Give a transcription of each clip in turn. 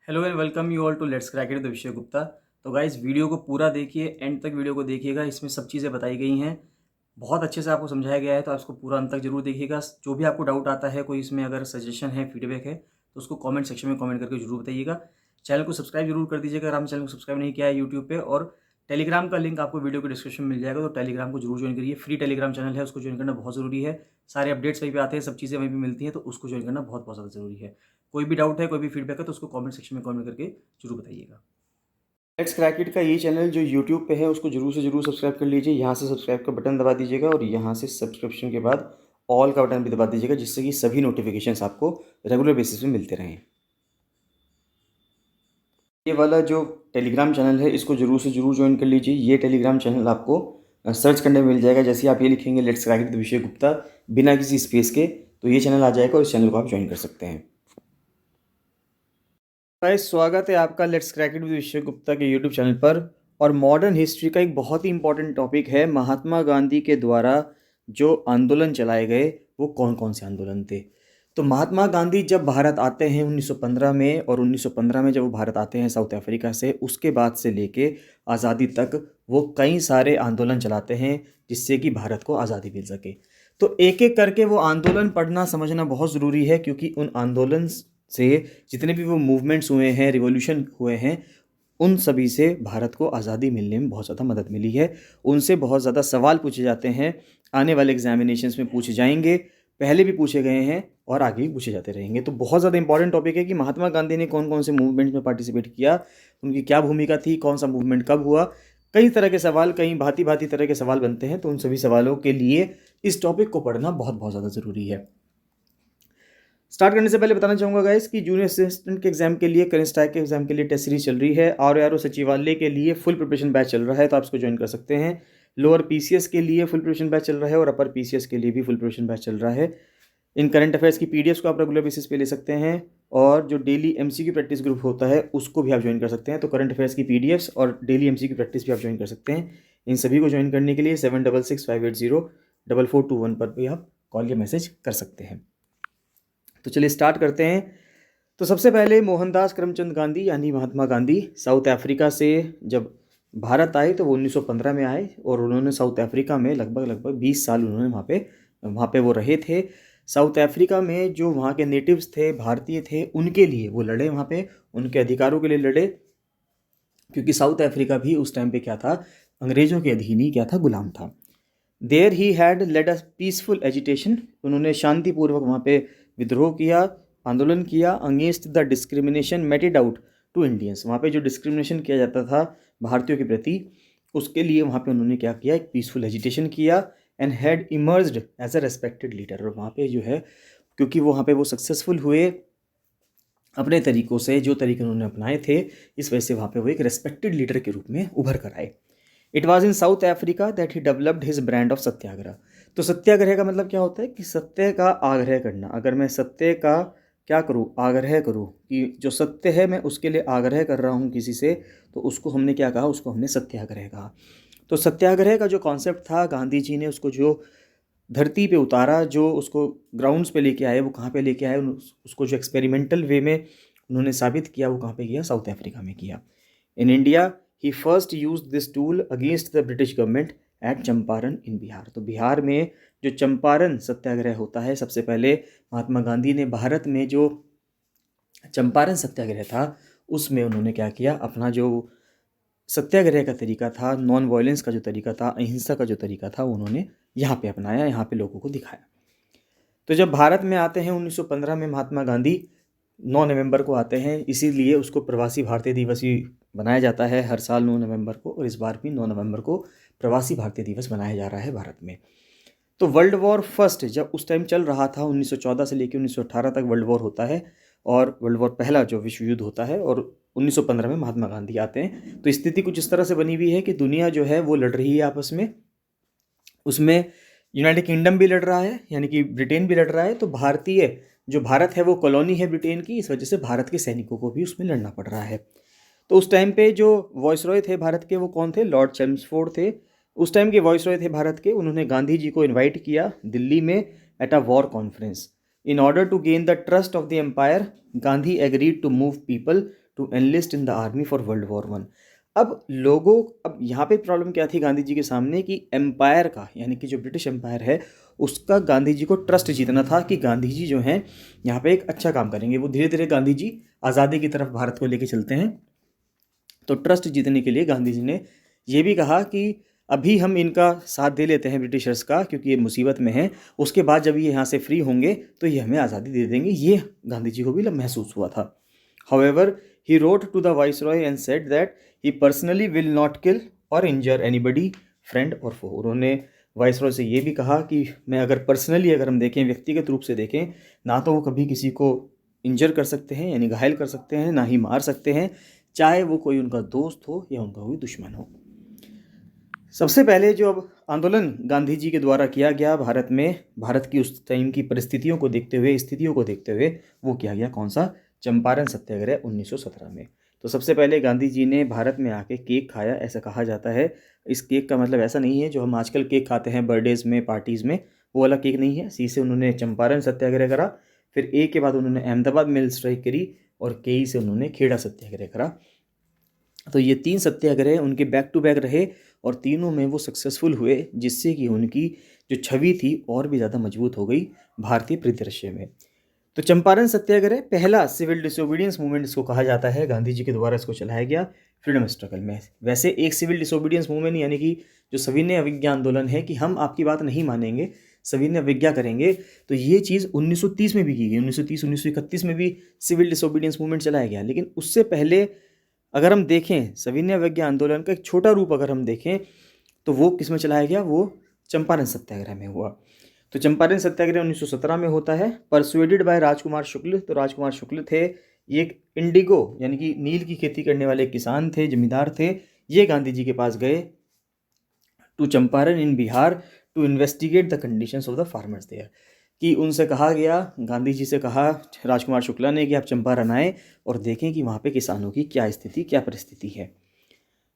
Hello and welcome you all to let's crack it the विषय गुप्ता। तो guys video को पूरा देखिए, एंड तक वीडियो को देखिएगा। इसमें सब चीज़ें बताई गई हैं, बहुत अच्छे से आपको समझाया गया है, तो आप इसको पूरा अंत तक जरूर देखिएगा। जो भी आपको डाउट आता है, कोई इसमें अगर सजेशन है, फीडबैक है, तो उसको कमेंट सेक्शन में कमेंट करके जरूर बताइएगा। चैनल को सब्सक्राइब जरूर कर दीजिएगा अगर आपने चैनल को सब्सक्राइब नहीं किया है यूट्यूब पे। और टेलीग्राम का लिंक आपको वीडियो के डिस्क्रिप्शन में मिल जाएगा, तो टेलीग्राम को जरूर ज्वाइन करिए। फ्री टेलीग्राम चैनल है, उसको ज्वाइन करना बहुत ज़रूरी है। सारे अपडेट्स वहीं पे आते हैं, सब चीज़ें वहीं पे मिलती हैं, तो उसको ज्वाइन करना बहुत बहुत ज़्यादा ज़रूरी है। कोई भी डाउट है, कोई भी फीडबैक है, तो उसको कमेंट सेक्शन में कमेंट करके जरूर बताइएगा। लेट्स क्रैक इट का ये चैनल जो यूट्यूब पे है, उसको जरूर से जरूर सब्सक्राइब कर लीजिए। यहाँ से सब्सक्राइब का बटन दबा दीजिएगा और यहाँ से सब्सक्रिप्शन के बाद ऑल का बटन भी दबा दीजिएगा, जिससे कि सभी नोटिफिकेशंस आपको रेगुलर बेसिस पे मिलते रहें। ये वाला जो टेलीग्राम चैनल है, इसको जरूर से जरूर ज्वाइन कर लीजिए। ये टेलीग्राम चैनल आपको सर्च करने में मिल जाएगा। जैसे ही आप ये लिखेंगे लेट्स क्रैक इट द विषय गुप्ता बिना किसी स्पेस के, तो ये चैनल आ जाएगा और इस चैनल को आप ज्वाइन कर सकते हैं। गाइस, स्वागत है आपका लेट्स क्रैक इट विद विषय गुप्ता के यूट्यूब चैनल पर। और मॉडर्न हिस्ट्री का एक बहुत ही इंपॉर्टेंट टॉपिक है, महात्मा गांधी के द्वारा जो आंदोलन चलाए गए वो कौन कौन से आंदोलन थे। तो महात्मा गांधी जब भारत आते हैं 1915 में, और 1915 में जब वो भारत आते हैं साउथ अफ्रीका से, उसके बाद से लेके आज़ादी तक वो कई सारे आंदोलन चलाते हैं जिससे कि भारत को आज़ादी मिल सके। तो एक एक करके वो आंदोलन पढ़ना समझना बहुत ज़रूरी है, क्योंकि उन आंदोलन से जितने भी वो मूवमेंट्स हुए हैं, रिवॉल्यूशन हुए हैं, उन सभी से भारत को आज़ादी मिलने में बहुत ज़्यादा मदद मिली है। उनसे बहुत ज़्यादा सवाल पूछे जाते हैं, आने वाले एग्जामिनेशंस में पूछे जाएंगे, पहले भी पूछे गए हैं और आगे भी पूछे जाते रहेंगे। तो बहुत ज़्यादा इंपॉर्टेंट टॉपिक है कि महात्मा गांधी ने कौन कौन से मूवमेंट में पार्टिसिपेट किया, उनकी क्या भूमिका थी, कौन सा मूवमेंट कब हुआ। कई तरह के सवाल, कई भांति भांति तरह के सवाल बनते हैं, तो उन सभी सवालों के लिए इस टॉपिक को पढ़ना बहुत बहुत ज़्यादा ज़रूरी है। स्टार्ट करने से पहले बताना चाहूँगा गाइस कि जूनियर असिस्टेंट के एग्जाम के लिए, करेंट स्टैक के एग्जाम के लिए टेस्ट सीरीज चल रही है। आर सचिवालय के लिए फुल प्रिपरेशन बैच चल रहा है, तो आप इसको ज्वाइन कर सकते हैं। लोअर पीसीएस के लिए फुल प्रिपरेशन बैच चल रहा है और अपर पीसीएस के लिए भी फुल प्रिपरेशन बैच चल रहा है। इन करंट अफेयर्स की पीडीएफ्स को आप रेगुलर बेसिस पे ले सकते हैं, और जो डेली एमसीक्यू प्रैक्टिस ग्रुप होता है उसको भी आप ज्वाइन कर सकते हैं। तो करंट अफेयर्स की पीडीएफ्स और डेली एमसीक्यू प्रैक्टिस भी आप ज्वाइन कर सकते हैं। इन सभी को ज्वाइन करने के लिए 7665804421 पर भी आप कॉल या मैसेज कर सकते हैं। तो चलिए स्टार्ट करते हैं। तो सबसे पहले मोहनदास करमचंद गांधी यानी महात्मा गांधी साउथ अफ्रीका से जब भारत आए, तो वो 1915 में आए, और उन्होंने साउथ अफ्रीका में लगभग 20 साल उन्होंने वहाँ पे वो रहे थे। साउथ अफ्रीका में जो वहाँ के नेटिव्स थे, भारतीय थे, उनके लिए वो लड़े, वहाँ पे उनके अधिकारों के लिए लड़े, क्योंकि साउथ अफ्रीका भी उस टाइम पे क्या था, अंग्रेज़ों के अधीन ही क्या था, गुलाम था। There he had led a peaceful agitation, उन्होंने शांतिपूर्वक वहाँ पे विद्रोह किया, आंदोलन किया against the discrimination meted out to Indians. वहाँ पे जो डिस्क्रिमिनेशन किया जाता था भारतीयों के प्रति, उसके लिए वहाँ पे उन्होंने क्या किया, एक पीसफुल एजिटेशन किया, and had emerged as a respected leader. और वहाँ पे जो है, क्योंकि वहाँ पे वो सक्सेसफुल हुए अपने तरीक़ों से, जो तरीके उन्होंने अपनाए थे, इस वजह से वहाँ पे वो एक रेस्पेक्टेड लीडर के रूप में उभर कर आए। It was in South Africa that he developed his brand of satyagraha. तो सत्याग्रह का मतलब क्या होता है कि सत्य का आग्रह करना। अगर मैं सत्य का क्या करूँ, आग्रह करूँ, कि जो सत्य है मैं उसके लिए आग्रह कर रहा हूँ किसी से, तो उसको हमने क्या कहा, उसको हमने सत्याग्रह कहा। तो सत्याग्रह का जो कॉन्सेप्ट था, गांधी जी ने उसको जो धरती पे उतारा, जो उसको ग्राउंड्स पे लेके आए, वो कहाँ पे लेके आए, उसको जो एक्सपेरिमेंटल वे में उन्होंने साबित किया, वो कहाँ पे किया, साउथ अफ्रीका में किया। In India he first use this tool against the British government at Champaran in Bihar. तो बिहार में जो चंपारण सत्याग्रह होता है, सबसे पहले महात्मा गांधी ने भारत में जो चंपारण सत्याग्रह था, उसमें उन्होंने क्या किया, अपना जो सत्याग्रह का तरीका था, नॉन वायलेंस का जो तरीका था, अहिंसा का जो तरीका था, उन्होंने यहाँ पे अपनाया, यहाँ पे लोगों को दिखाया। तो जब भारत में आते हैं 1915 में महात्मा गांधी, 9 नवंबर को आते हैं, इसीलिए उसको प्रवासी भारतीय दिवस ही बनाया जाता है हर साल 9 नवंबर को, और इस बार भी 9 नवंबर को प्रवासी भारतीय दिवस मनाया जा रहा है भारत में। तो वर्ल्ड वॉर फर्स्ट जब उस टाइम चल रहा था, 1914 से लेकर 1918 तक वर्ल्ड वॉर होता है, और वर्ल्ड वॉर पहला जो विश्व युद्ध होता है, और 1915 में महात्मा गांधी आते हैं। तो स्थिति कुछ इस तरह से बनी हुई है कि दुनिया जो है वो लड़ रही है आपस में, उसमें यूनाइटेड किंगडम भी लड़ रहा है, यानी कि ब्रिटेन भी लड़ रहा है। तो भारतीय जो भारत है वो कॉलोनी है ब्रिटेन की, इस वजह से भारत के सैनिकों को भी उसमें लड़ना पड़ रहा है। तो उस टाइम पे जो वॉइसरॉय थे भारत के, वो कौन थे, लॉर्ड चेम्सफोर्ड थे। उस टाइम के वॉइसरॉय थे भारत के। उन्होंने गांधी जी को इनवाइट किया दिल्ली में at a war conference. In order to gain the trust of the empire, Gandhi agreed to move people to enlist in the army for world war 1। अब यहाँ पे प्रॉब्लम क्या थी गांधी जी के सामने कि एम्पायर का, यानी कि जो ब्रिटिश एम्पायर है उसका गांधी जी को ट्रस्ट जीतना था कि गांधी जी जो हैं यहाँ पे एक अच्छा काम करेंगे। वो धीरे धीरे गांधी जी आज़ादी की तरफ भारत को लेके चलते हैं। तो ट्रस्ट जीतने के लिए गांधी जी ने ये भी कहा कि अभी हम इनका साथ दे लेते हैं ब्रिटिशर्स का, क्योंकि ये मुसीबत में हैं, उसके बाद जब ये यहाँ से फ्री होंगे तो ये हमें आज़ादी दे देंगे। ये गांधी जी को भी महसूस हुआ था। However he wrote to the viceroy and said that he personally will not kill or injure anybody, friend और फो। उन्होंने वाइसरॉय से ये भी कहा कि मैं अगर पर्सनली, अगर हम देखें व्यक्तिगत रूप से देखें, ना तो वो कभी किसी को इंजर कर सकते हैं यानी घायल कर सकते हैं, ना ही मार सकते हैं, चाहे वो कोई उनका दोस्त हो या उनका कोई दुश्मन हो। सबसे पहले जो अब आंदोलन गांधी जी के द्वारा किया गया भारत में, भारत की उस टाइम की परिस्थितियों को देखते हुए, स्थितियों को देखते हुए, वो किया गया कौन सा? चंपारण सत्याग्रह 1917 में। तो सबसे पहले गांधी जी ने भारत में आके केक खाया, ऐसा कहा जाता है। इस केक का मतलब ऐसा नहीं है जो हम आजकल केक खाते हैं बर्थडेज में, पार्टीज़ में, वो वाला केक नहीं है। सी से उन्होंने चंपारण सत्याग्रह करा, फिर ए के बाद उन्होंने अहमदाबाद मिल स्ट्राइक करी, और के से उन्होंने खेड़ा सत्याग्रह करा। तो ये 3 सत्याग्रह उनके बैक टू बैक रहे और तीनों में वो सक्सेसफुल हुए, जिससे कि उनकी जो छवि थी और भी ज़्यादा मजबूत हो गई भारतीय परिदृश्य में। तो चंपारण सत्याग्रह पहला सिविल डिसोबीडियंस मूवमेंट इसको कहा जाता है, गांधी जी के द्वारा इसको चलाया गया फ्रीडम स्ट्रगल में। वैसे एक सिविल डिसोबीडियंस मूवमेंट यानी कि जो सविनय अवज्ञा आंदोलन है कि हम आपकी बात नहीं मानेंगे, सविनय अवज्ञा करेंगे, तो ये चीज़ 1930 में भी की गई। 1930 1931 में भी सिविल डिसोबीडियंस मूवमेंट चलाया गया। लेकिन उससे पहले अगर हम देखें सविनय अवज्ञा आंदोलन का एक छोटा रूप अगर हम देखें तो वो किस में चलाया गया? वो चंपारण सत्याग्रह में हुआ। तो चंपारण सत्याग्रह 1917 में होता है, परसुएडेड बाय राजकुमार शुक्ल। तो राजकुमार शुक्ल थे, ये एक इंडिगो यानी कि नील की खेती करने वाले किसान थे, जमींदार थे। ये गांधी जी के पास गए to Champaran in Bihar to investigate the conditions of the farmers there, कि उनसे कहा गया, गांधी जी से कहा राजकुमार शुक्ला ने कि आप चंपारण आए और देखें कि वहाँ पे किसानों की क्या स्थिति, क्या परिस्थिति है।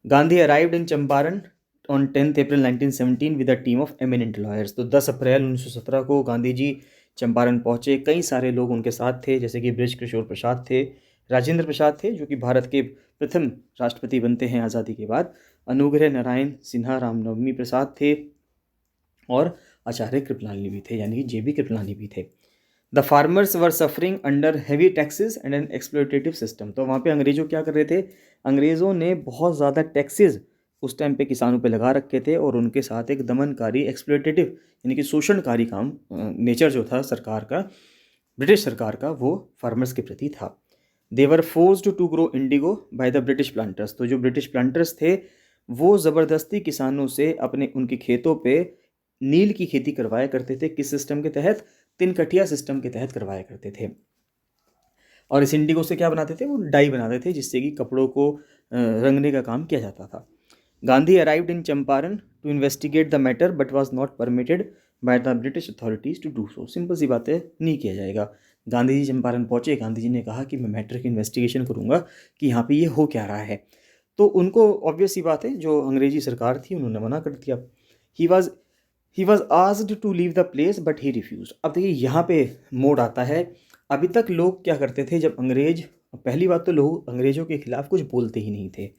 Gandhi arrived in Champaran on 10 April 1917 with a team of eminent lawyers. तो 10 अप्रैल 1917 को गांधी जी चंपारण पहुँचे। कई सारे लोग उनके साथ थे, जैसे कि बृज किशोर प्रसाद थे, राजेंद्र प्रसाद थे जो कि भारत के प्रथम राष्ट्रपति बनते हैं आज़ादी के बाद, अनुग्रह नारायण सिन्हा, रामनवमी प्रसाद थे, और आचार्य कृपलानी भी थे, यानी कि जेबी कृपलानी भी थे। The farmers were suffering under heavy taxes and an exploitative system. तो वहाँ पे अंग्रेजों क्या कर रहे थे? अंग्रेज़ों ने बहुत ज़्यादा टैक्सेस उस टाइम पे किसानों पे लगा रखे थे, और उनके साथ एक दमनकारी, एक्सप्लोटेटिव यानी कि शोषणकारी काम, नेचर जो था सरकार का, ब्रिटिश सरकार का, वो फार्मर्स के प्रति था। They were forced to grow indigo by the British planters. तो जो ब्रिटिश प्लांटर्स थे वो ज़बरदस्ती किसानों से उनके खेतों पे नील की खेती करवाया करते थे। किस सिस्टम के तहत? तिनकटिया सिस्टम के तहत करवाया करते थे। और इस इंडिगो से क्या बनाते थे? वो डाई बनाते थे, जिससे कि कपड़ों को रंगने का काम किया जाता था। Gandhi arrived in Champaran to investigate the matter but was not permitted by the British authorities to do so. Simple सी बात है, नहीं किया जाएगा। गांधी जी चंपारण पहुँचे, गांधी जी ने कहा कि मैं मैटर की इन्वेस्टिगेशन करूँगा कि यहाँ पे ये हो क्या रहा है। तो उनको ऑब्वियस सी बात है, जो अंग्रेजी सरकार थी उन्होंने मना कर दिया। He was asked to leave the place but he refuse. अब देखिए यहाँ पे मोड़ आता है। अभी तक लोग क्या करते थे, जब अंग्रेज, पहली बात तो लोग अंग्रेज़ों के खिलाफ़ कुछ बोलते ही नहीं थे,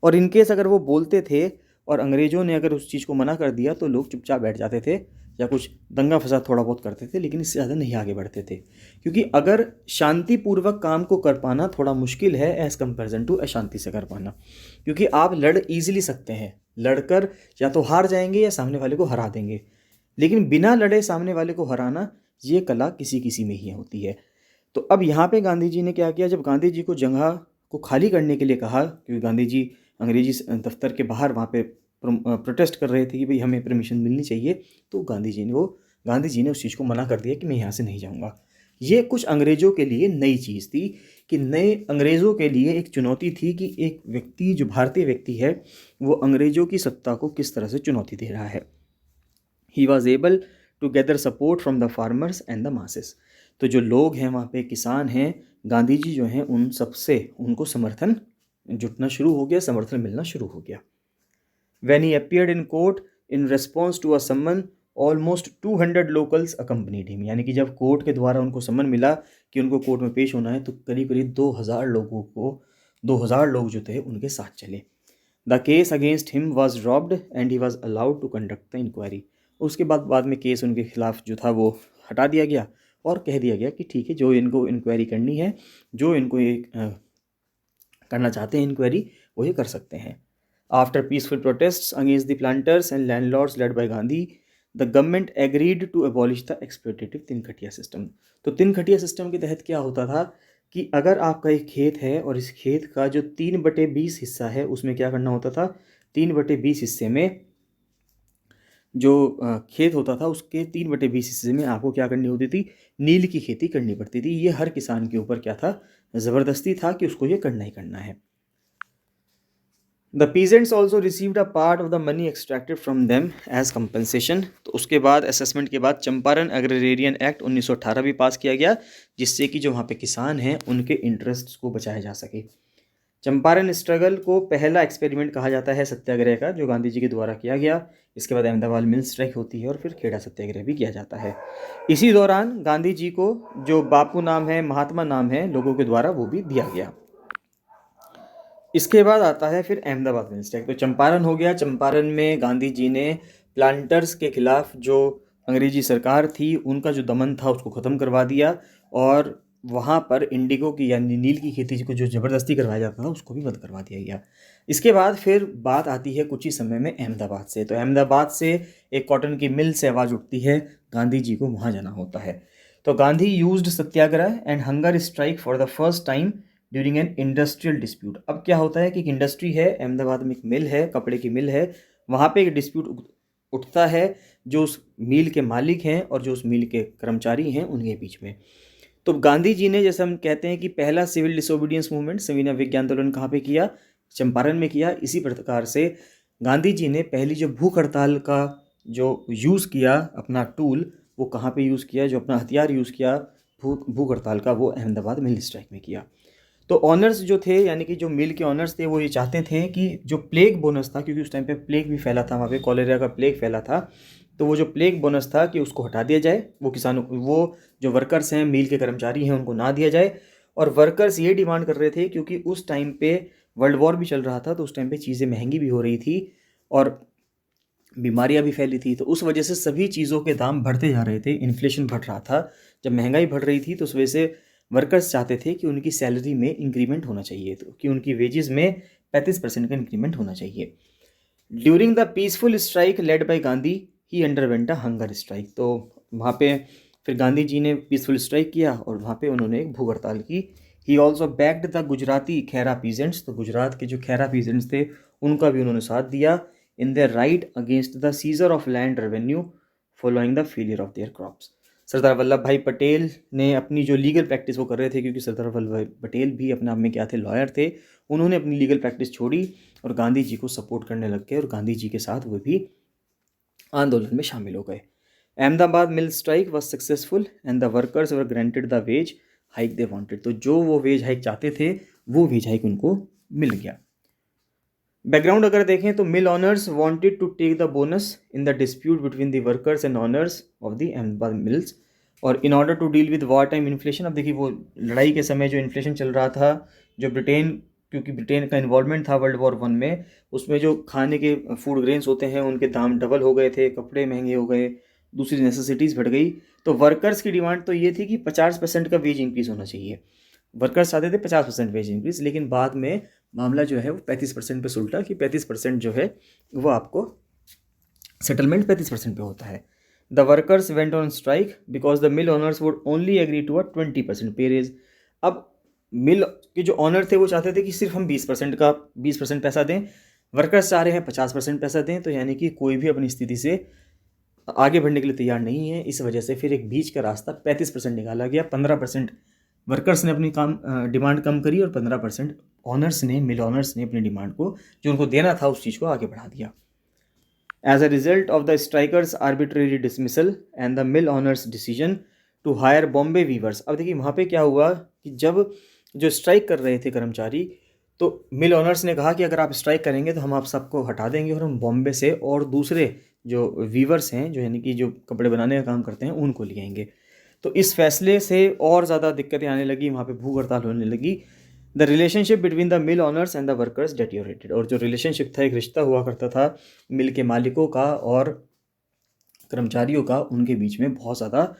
और इनकेस अगर वो बोलते थे और अंग्रेज़ों ने अगर उस चीज़ को मना कर दिया तो लोग चुपचाप बैठ जाते थे या कुछ दंगा फसाद थोड़ा बहुत करते थे, लेकिन इससे ज़्यादा नहीं आगे बढ़ते थे। क्योंकि अगर शांतिपूर्वक काम को कर पाना थोड़ा मुश्किल है एज़ कम्पेरिजन टू अशांति से कर पाना, क्योंकि आप लड़ ईजिली सकते हैं, लड़कर या तो हार जाएंगे या सामने वाले को हरा देंगे, लेकिन बिना लड़े सामने वाले को हराना, ये कला किसी किसी में ही होती है। तो अब यहाँ पे गांधी जी ने क्या किया, जब गांधी जी को जगह को खाली करने के लिए कहा, क्योंकि गांधी जी अंग्रेजी दफ्तर के बाहर वहाँ पे प्रोटेस्ट कर रहे थे कि भाई हमें परमिशन मिलनी चाहिए, तो गांधी जी ने उस चीज़ को मना कर दिया कि मैं यहाँ से नहीं जाऊँगा। ये कुछ अंग्रेज़ों के लिए नई चीज़ थी, कि नए अंग्रेज़ों के लिए एक चुनौती थी कि एक व्यक्ति, जो भारतीय व्यक्ति है, वो अंग्रेज़ों की सत्ता को किस तरह से चुनौती दे रहा है। He was able to gather support from the farmers and the masses. तो जो लोग हैं वहाँ पे, किसान हैं, गांधी जी जो हैं उन सबसे उनको समर्थन जुटना शुरू हो गया, समर्थन मिलना शुरू हो गया। When he appeared in court in response to a summon, almost 200 locals accompanied him। यानी कि जब कोर्ट के द्वारा उनको सम्मन मिला कि उनको कोर्ट में पेश होना है, तो करीब करीब 2000 लोगों को 2000 लोग जो थे उनके साथ चले। The case against him was dropped and he was allowed to conduct the inquiry. उसके बाद में केस उनके खिलाफ जो था वो हटा दिया गया और कह दिया गया कि ठीक है, जो इनको इंक्वायरी करनी है, जो इनको ये करना चाहते हैं इंक्वायरी, वो ये कर सकते हैं। After peaceful protests against the planters and landlords led by Gandhi, the government agreed to abolish the exploitative tinkathia system. तो तिनखटिया सिस्टम के तहत क्या होता था कि अगर आपका एक खेत है और इस खेत का जो 3/20 हिस्सा है, उसमें क्या करना होता था, 3/20 हिस्से में जो खेत होता था उसके 3/20 हिस्से में आपको क्या करनी होती थी, नील की खेती करनी पड़ती थी। ये हर किसान के ऊपर क्या था, ज़बरदस्ती था कि उसको ये करना ही करना है। The peasants also received a part of the money extracted from them as compensation. तो उसके बाद असेसमेंट के बाद चंपारण एग्रेरियन एक्ट 1918 भी पास किया गया, जिससे कि जो वहाँ पे किसान हैं उनके इंटरेस्ट्स को बचाया जा सके। चंपारण स्ट्रगल को पहला एक्सपेरिमेंट कहा जाता है सत्याग्रह का, जो गांधी जी के द्वारा किया गया। इसके बाद अहमदाबाद मिल स्ट्राइक होती है और फिर खेड़ा सत्याग्रह भी किया जाता है। इसी दौरान गांधी जी को जो बापू नाम है, महात्मा नाम है लोगों के द्वारा, वो भी दिया गया। इसके बाद आता है फिर अहमदाबाद मिल स्ट्राइक। तो चंपारण हो गया, चंपारण में गांधी जी ने प्लांटर्स के खिलाफ जो अंग्रेजी सरकार थी उनका जो दमन था उसको ख़त्म करवा दिया, और वहाँ पर इंडिगो की यानी नील की खेती को जो ज़बरदस्ती करवाया जाता था उसको भी बंद करवा दिया गया। इसके बाद फिर बात आती है कुछ ही समय में अहमदाबाद से। तो अहमदाबाद से एक कॉटन की मिल से आवाज़ उठती है, गांधी जी को वहाँ जाना होता है। तो Gandhi used Satyagraha and hunger strike for the first time during an industrial dispute. अब क्या होता है कि एक इंडस्ट्री है, अहमदाबाद में एक मिल है, कपड़े की मिल है, वहाँ पे एक डिस्प्यूट उठता है जो उस मिल के मालिक हैं और जो उस मिल के कर्मचारी हैं उनके बीच में। तो गांधी जी ने, जैसे हम कहते हैं कि पहला सिविल डिसोबीडियंस मूवमेंट, सविनय अवज्ञा आंदोलन कहाँ पे किया, चंपारण में किया। इसी प्रकार से गांधी जी ने पहली जो भूख हड़ताल का जो यूज़ किया अपना टूल, वो कहाँ पे यूज़ किया, जो अपना हथियार यूज़ किया भूख हड़ताल का, वो अहमदाबाद मिल स्ट्राइक में किया। तो ऑनर्स जो थे, यानी कि जो मिल के ऑनर्स थे, वो ये चाहते थे कि जो प्लेग बोनस था, क्योंकि उस टाइम पे प्लेग भी फैला था, वहाँ पे कॉलेरा का प्लेग फैला था, तो वो जो प्लेग बोनस था कि उसको हटा दिया जाए, वो किसानों, वो जो वर्कर्स हैं, मिल के कर्मचारी हैं, उनको ना दिया जाए। और वर्कर्स ये डिमांड कर रहे थे क्योंकि उस टाइम पे वर्ल्ड वॉर भी चल रहा था, तो उस टाइम पे चीज़ें महंगी भी हो रही थी और बीमारियां भी फैली थी, तो उस वजह से सभी चीज़ों के दाम बढ़ते जा रहे थे, इन्फ्लेशन बढ़ रहा था। जब महंगाई बढ़ रही थी तो उस वजह से वर्कर्स चाहते थे कि उनकी सैलरी में इंक्रीमेंट होना चाहिए, तो कि उनकी वेजेस में 35% का इंक्रीमेंट होना चाहिए। During the peaceful strike lead by Gandhi he underwent a hunger strike. तो वहाँ पे फिर गांधी जी ने पीसफुल स्ट्राइक किया और वहाँ पे उन्होंने एक भूख हड़ताल की। He also backed the Gujarati Khaira peasants. तो गुजरात के जो खैरा पीजेंट्स थे उनका भी उन्होंने साथ दिया in their right against the seizure of land revenue following the failure of their crops. Sardar Vallabhbhai Patel ने अपनी जो लीगल प्रैक्टिस वो कर रहे थे, क्योंकि सरदार वल्लभ भाई पटेल भी अपने आप में क्या थे, लॉयर थे, उन्होंने अपनी लीगल प्रैक्टिस छोड़ी और गांधी जी को सपोर्ट करने लग गए और गांधी जी के साथ वो भी आंदोलन में शामिल हो गए। अहमदाबाद मिल strike was successful and the workers were granted the wage hike they wanted. तो जो वो वेज हाइक चाहते थे वो वेज हाइक उनको मिल गया। बैकग्राउंड अगर देखें तो mill owners wanted to take the bonus in the dispute between the workers and owners of the Ahmedabad mills, और in order to deal with war time inflation. अब देखिए वो लड़ाई के समय जो इन्फ्लेशन चल रहा था, जो ब्रिटेन, क्योंकि ब्रिटेन का इन्वॉल्वमेंट था वर्ल्ड वॉर 1 में, उसमें जो खाने के फूड ग्रेन्स होते हैं उनके दाम डबल हो गए थे, कपड़े महंगे हो गए, दूसरी नेसेसिटीज़ बढ़ गई। तो वर्कर्स की डिमांड तो ये थी कि 50% का वेज इंक्रीज़ होना चाहिए। वर्कर्स चाहते थे 50% वेज इंक्रीज, लेकिन बाद में मामला जो है वो 35% पे सुलटा कि 35% जो है वो आपको सेटलमेंट 35% पे होता है। The workers went on strike because the mill owners would only agree to a 20% pay raise. अब मिल के जो ऑनर थे वो चाहते थे कि सिर्फ हम 20% पैसा दें, वर्कर्स चाह रहे हैं 50% पैसा दें, तो यानी कि कोई भी अपनी स्थिति से आगे बढ़ने के लिए तैयार नहीं है। इस वजह से फिर एक बीच का रास्ता 35% निकाला गया। 15% वर्कर्स ने अपनी डिमांड कम करी और 15% ऑनर्स ने, मिल ऑनर्स ने अपनी डिमांड को, जो उनको देना था, उस चीज़ को आगे बढ़ा दिया। As a result of the strikers arbitrary dismissal and the mill owners decision to hire Bombay weavers. अब देखिए वहाँ पे क्या हुआ कि जब जो स्ट्राइक कर रहे थे कर्मचारी, तो मिल ऑनर्स ने कहा कि अगर आप स्ट्राइक करेंगे तो हम आप सबको हटा देंगे और हम बॉम्बे से और दूसरे जो वीवर्स हैं, जो यानी कि जो कपड़े बनाने का काम करते हैं, उनको ले आएंगे। तो इस फैसले से और ज़्यादा दिक्कतें आने लगी, वहाँ पे भूख हड़ताल होने लगी। The relationship between the mill owners and the workers deteriorated, और जो रिलेशनशिप था, एक रिश्ता हुआ करता था मिल के मालिकों का और कर्मचारियों का, उनके बीच में बहुत ज़्यादा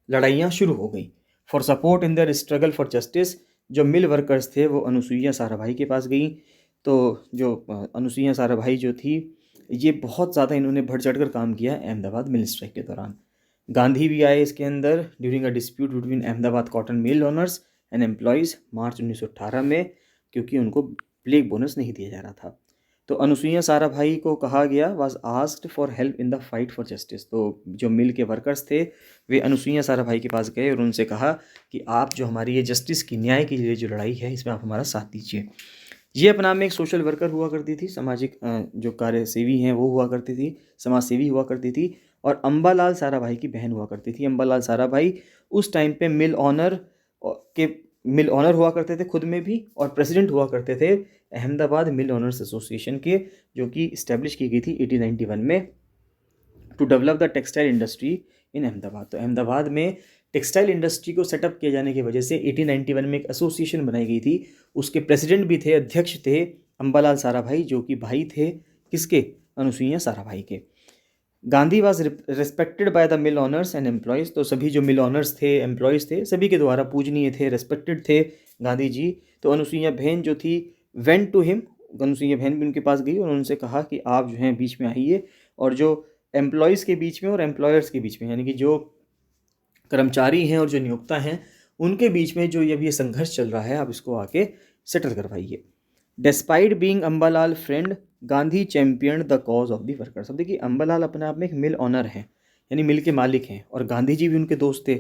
लड़ाइयाँ शुरू हो गई। For support in their struggle for justice, जो मिल वर्कर्स थे वो अनुसुईया साराभाई के पास गई। तो जो अनुसुईया साराभाई जो थी, ये बहुत ज़्यादा इन्होंने बढ़ चढ़ कर काम किया अहमदाबाद मिल स्ट्राइक के दौरान। गांधी भी आए इसके अंदर during a dispute between Ahmedabad cotton mill owners and employees March 1918 में, क्योंकि उनको प्लेग बोनस नहीं दिया जा रहा था। तो अनुसुईया साराभाई को कहा गया, was asked for help in the fight for justice. तो जो मिल के वर्कर्स थे वे अनुसुईया साराभाई के पास गए और उनसे कहा कि आप जो हमारी ये जस्टिस की, न्याय के लिए जो लड़ाई है, इसमें आप हमारा साथ दीजिए। ये अपने आप में एक सोशल वर्कर हुआ करती थी, सामाजिक जो कार्य सेवी हैं वो हुआ करती थी, समाज सेवी हुआ करती थी। और अम्बालाल साराभाई की बहन हुआ करती थी। अम्बालाल साराभाई उस टाइम पे मिल ऑनर हुआ करते थे खुद में भी, और प्रेसिडेंट हुआ करते थे अहमदाबाद मिल ऑनर्स एसोसिएशन के, जो कि इस्टेब्लिश की गई थी 1891 में, to develop the textile industry in Ahmedabad. तो अहमदाबाद में टेक्सटाइल इंडस्ट्री को सेटअप किए जाने की वजह से 1891 में एक एसोसिएशन बनाई गई थी। उसके प्रेसिडेंट भी थे, अध्यक्ष थे अम्बालाल साराभाई, जो कि भाई थे किसके, अनुसुईया साराभाई के। Gandhi was respected by the mill owners and employees. तो सभी जो मिल ऑनर्स थे, एम्प्लॉयज़ थे, सभी के द्वारा पूजनीय थे, रिस्पेक्टेड थे गांधी जी। तो अनुसुईया बहन जो थी वेंट टू हिम, अनुसुईया बहन भी उनके पास गई और उनसे कहा कि आप जो हैं बीच में आइए, और जो एम्प्लॉयज़ के बीच में और एम्प्लॉयर्स के बीच में, यानी कि जो कर्मचारी हैं और जो नियोक्ता हैं, उनके बीच में जो ये संघर्ष चल रहा है, आप इसको आके सेटल करवाइए। Despite being Ambalal friend, Gandhi champion the cause of the workers. अब देखिए, अम्बालाल अपने आप में एक मिल ऑनर हैं, यानी मिल के मालिक हैं, और गांधी जी भी उनके दोस्त थे।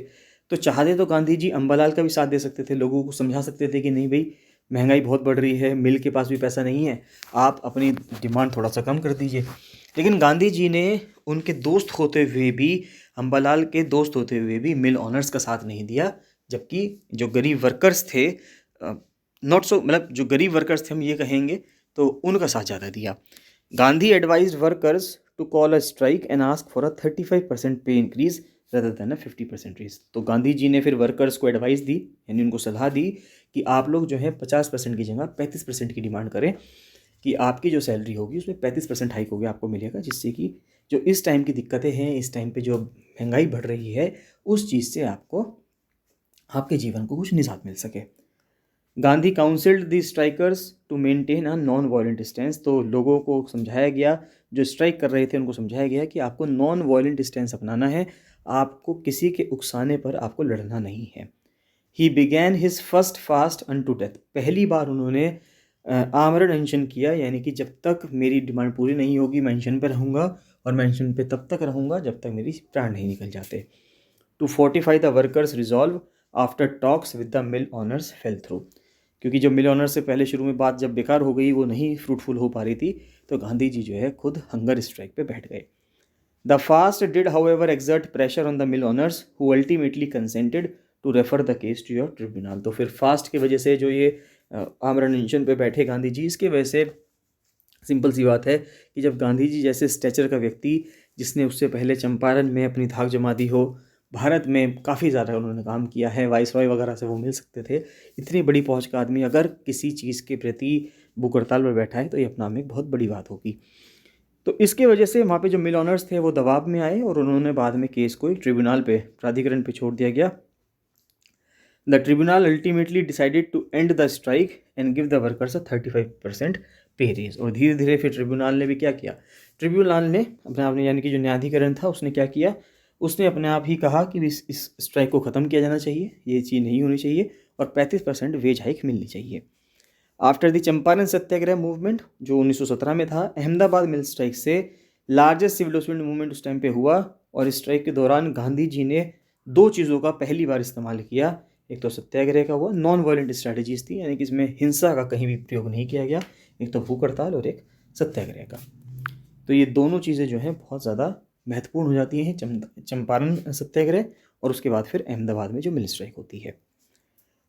तो चाहते तो गांधी जी अम्बालाल का भी साथ दे सकते थे, लोगों को समझा सकते थे कि नहीं भाई, महंगाई बहुत बढ़ रही है, मिल के पास भी पैसा नहीं है, आप अपनी डिमांड थोड़ा सा कम कर दीजिए। लेकिन गांधी जी ने उनके दोस्त होते हुए भी, अम्बालाल के दोस्त होते हुए भी, मिल ऑनर्स का साथ नहीं दिया। जबकि जो गरीब वर्कर्स थे, नॉट सो, मतलब जो गरीब वर्कर्स थे हम ये कहेंगे, तो उनका साथ ज़्यादा दिया। Gandhi advised workers to call a strike and ask for a 35% pay increase rather than a 50% raise. तो गांधी जी ने फिर वर्कर्स को एडवाइस दी, यानी उनको सलाह दी कि आप लोग जो है 50% की जगह 35% की डिमांड करें, कि आपकी जो सैलरी होगी उसमें 35% हाइक हो गया आपको मिलेगा, जिससे कि जो इस टाइम की दिक्कतें हैं, इस टाइम पे जो महंगाई बढ़ रही है, उस चीज़ से आपको, आपके जीवन को कुछ निजात मिल सके। Gandhi counselled the strikers to maintain a non violent stance. तो लोगों को समझाया गया, जो स्ट्राइक कर रहे थे उनको समझाया गया कि आपको नॉन वायलेंट स्टैंस अपनाना है, आपको किसी के उकसाने पर आपको लड़ना नहीं है। He began his first fast unto death. पहली बार उन्होंने आमरण अनशन किया, यानी कि जब तक मेरी डिमांड पूरी नहीं होगी मैं अनशन पर रहूँगा, और मैं अनशन पे तब तक रहूँगा जब तक मेरी प्राण नहीं निकल जाते। To fortify the workers resolve after talks with the mill owners fell through. क्योंकि जो मिल ऑनर्स से पहले शुरू में बात जब बेकार हो गई, वो नहीं फ्रूटफुल हो पा रही थी, तो गांधी जी जो है खुद हंगर स्ट्राइक पे बैठ गए। The fast did however exert pressure on the mill owners who ultimately consented to refer the case to your tribunal. तो फिर फास्ट की वजह से जो ये आमरण अनशन पे बैठे गांधी जी, इसके वजह से सिंपल सी बात है कि जब गांधी जी जैसे स्टेचर का व्यक्ति, जिसने उससे पहले चंपारण में अपनी धाक जमा दी हो, भारत में काफ़ी ज़्यादा उन्होंने काम किया है, वाइसरॉय वगैरह से वो मिल सकते थे, इतनी बड़ी पहुंच का आदमी अगर किसी चीज़ के प्रति भूख हड़ताल पर बैठा है, तो ये अपना में एक बहुत बड़ी बात होगी। तो इसके वजह से वहाँ पे जो मिल ऑनर्स थे वो दबाव में आए, और उन्होंने बाद में केस को ट्रिब्यूनल पे, प्राधिकरण पे छोड़ दिया गया। The tribunal ultimately decided to end the strike and give the workers a 35% pay raise. और धीरे धीरे फिर ट्रिब्यूनल ने भी क्या किया, ट्रिब्यूनल ने अपने आप ने, यानी कि जो न्यायाधिकरण था, उसने क्या किया, उसने अपने आप ही कहा कि इस स्ट्राइक को ख़त्म किया जाना चाहिए, ये चीज़ नहीं होनी चाहिए, और 35% वेज हाइक मिलनी चाहिए। After the Champaran Satyagraha movement, जो 1917 में था, अहमदाबाद मिल स्ट्राइक से लार्जेस्ट सिविल डिसोबीडियंस मूवमेंट उस टाइम पे हुआ। और इस स्ट्राइक के दौरान गांधी जी ने दो चीज़ों का पहली बार इस्तेमाल किया। एक तो सत्याग्रह का हुआ, नॉन वायलेंट स्ट्रैटेजीज थी, यानी कि इसमें हिंसा का कहीं भी प्रयोग नहीं किया गया, एक तो भूख हड़ताल और एक सत्याग्रह का। तो ये दोनों चीज़ें जो हैं बहुत ज़्यादा महत्वपूर्ण हो जाती हैं, चंपारण सत्याग्रह और उसके बाद फिर अहमदाबाद में जो मिल स्ट्राइक होती है।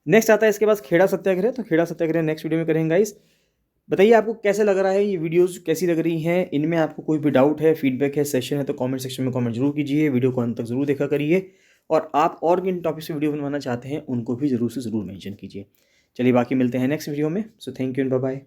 नेक्स्ट आता है इसके पास खेड़ा सत्याग्रह। तो खेड़ा सत्याग्रह नेक्स्ट वीडियो में करेंगे गाइस। बताइए आपको कैसे लग रहा है, ये वीडियोस कैसी लग रही हैं, इनमें आपको कोई भी डाउट है, फीडबैक है, सेशन है, तो कमेंट सेक्शन में कमेंट जरूर कीजिए, वीडियो को अंत तक जरूर देखा करिए, और आप और किन टॉपिक से वीडियो बनवाना चाहते हैं उनको भी ज़रूर से ज़रूर मेंशन कीजिए। चलिए बाकी मिलते हैं नेक्स्ट वीडियो में। So thank you and bye bye.